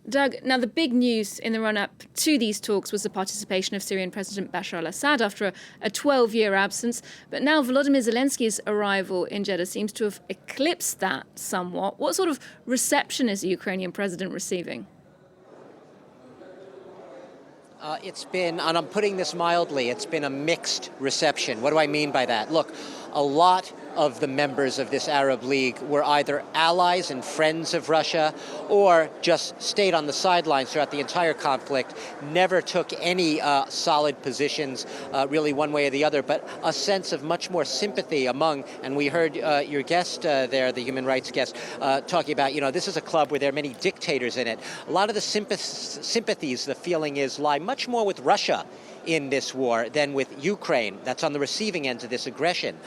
Doug, now the big news in the run-up to these talks was the participation of Syrian President Bashar al-Assad after a 12-year absence. But now Volodymyr Zelensky's arrival in Jeddah seems to have eclipsed that somewhat. What sort of reception is the Ukrainian president receiving? It's been, and I'm putting this mildly, it's been a mixed reception. What do I mean by that? Look, a lot of the members of this Arab League were either allies and friends of Russia or just stayed on the sidelines throughout the entire conflict, never took any solid positions really one way or the other, but a sense of much more sympathy among, and we heard your guest there, the human rights guest, talking about, this is a club where there are many dictators in it. A lot of the sympathies, the feeling is, lie much more with Russia in this war than with Ukraine. That's on the receiving end of this aggression.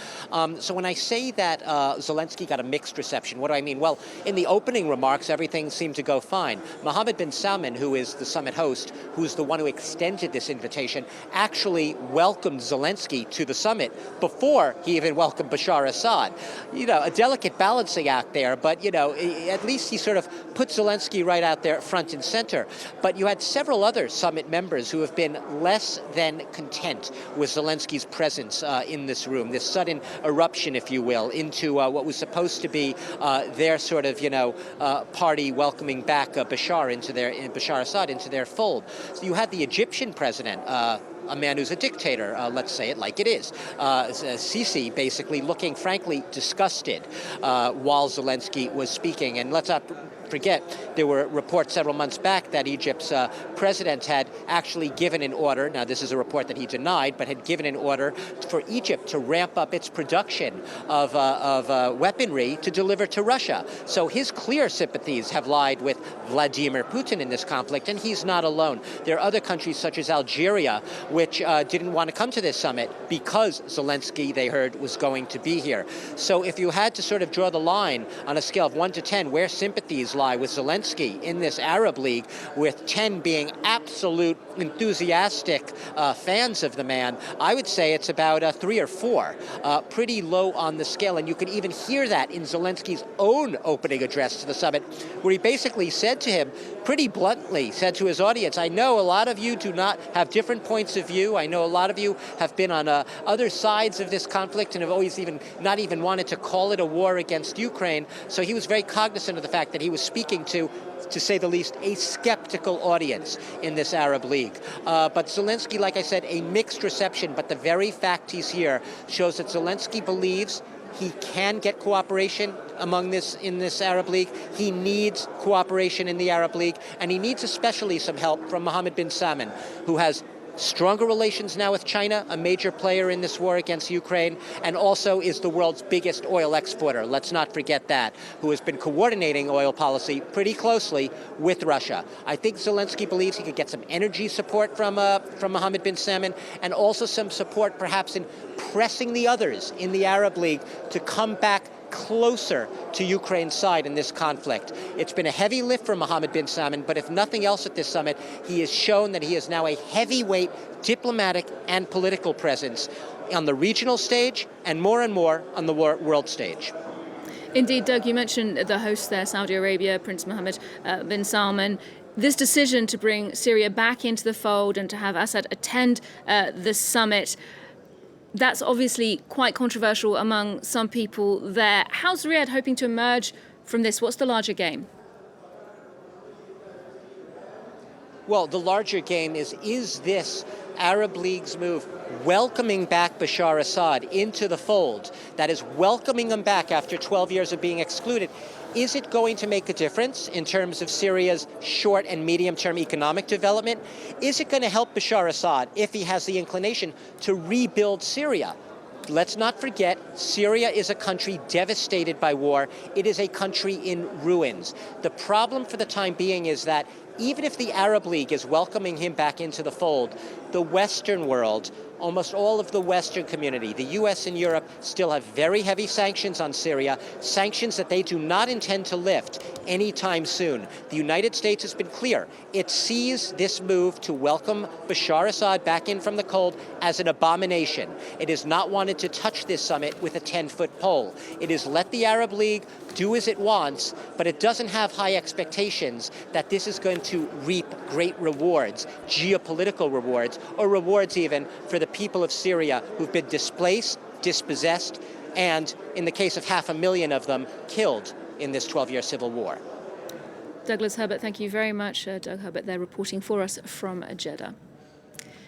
So when I say that Zelensky got a mixed reception, what do I mean? Well, in the opening remarks, everything seemed to go fine. Mohammed bin Salman, who is the summit host, who's the one who extended this invitation, actually welcomed Zelensky to the summit before he even welcomed Bashar Assad. A delicate balancing act there, but, at least he sort of put Zelensky right out there front and center. But you had several other summit members who have been less than content with Zelensky's presence in this room, this sudden eruption, if you will, into what was supposed to be their sort of, party welcoming back Bashar Assad into their fold. So you had the Egyptian president, a man who's a dictator, let's say it like it is, Sisi, basically looking frankly disgusted while Zelensky was speaking. And let's not forget, there were reports several months back that Egypt's president had actually given an order, now this is a report that he denied, but had given an order for Egypt to ramp up its production of weaponry to deliver to Russia. So his clear sympathies have lied with Vladimir Putin in this conflict, and he's not alone. There are other countries such as Algeria, which didn't want to come to this summit because Zelensky, they heard, was going to be here. So if you had to sort of draw the line on a scale of 1 to 10, where sympathies lie with Zelensky in this Arab League, with 10 being absolute enthusiastic fans of the man, I would say it's about 3 or 4, pretty low on the scale. And you can even hear that in Zelensky's own opening address to the summit, where he basically said to him, pretty bluntly, said to his audience, I know a lot of you do not have different points of view. I know a lot of you have been on other sides of this conflict and have always not even wanted to call it a war against Ukraine. So he was very cognizant of the fact that he was speaking to say the least, a skeptical audience in this Arab League. But Zelensky, like I said, a mixed reception, but the very fact he's here shows that Zelensky believes he can get cooperation in this Arab League. He needs cooperation in the Arab League, and he needs especially some help from Mohammed bin Salman, who has stronger relations now with China, a major player in this war against Ukraine, and also is the world's biggest oil exporter. Let's not forget that, who has been coordinating oil policy pretty closely with Russia. I think Zelensky believes he could get some energy support from Mohammed bin Salman, and also some support perhaps in pressing the others in the Arab League to come back closer to Ukraine's side in this conflict. It's been a heavy lift for Mohammed bin Salman, but if nothing else at this summit, he has shown that he is now a heavyweight diplomatic and political presence on the regional stage and more on the world stage. Indeed, Doug, you mentioned the host there, Saudi Arabia, Prince Mohammed bin Salman. This decision to bring Syria back into the fold and to have Assad attend the summit, that's obviously quite controversial among some people there. How's Riyadh hoping to emerge from this? What's the larger game? Well, the larger game is this Arab League's move welcoming back Bashar Assad into the fold, that is welcoming him back after 12 years of being excluded? Is it going to make a difference in terms of Syria's short and medium-term economic development? Is it going to help Bashar Assad, if he has the inclination, to rebuild Syria? Let's not forget, Syria is a country devastated by war. It is a country in ruins. The problem for the time being is that even if the Arab League is welcoming him back into the fold, the Western world, almost all of the Western community, the US and Europe, still have very heavy sanctions on Syria, sanctions that they do not intend to lift anytime soon. The United States has been clear. It sees this move to welcome Bashar Assad back in from the cold as an abomination. It has not wanted to touch this summit with a 10-foot pole. It has let the Arab League do as it wants, but it doesn't have high expectations that this is going to reap great rewards, geopolitical rewards, or rewards even for the people of Syria who've been displaced, dispossessed, and in the case of 500,000 of them, killed in this 12-year civil war. Douglas Herbert, thank you very much. Doug Herbert there reporting for us from Jeddah.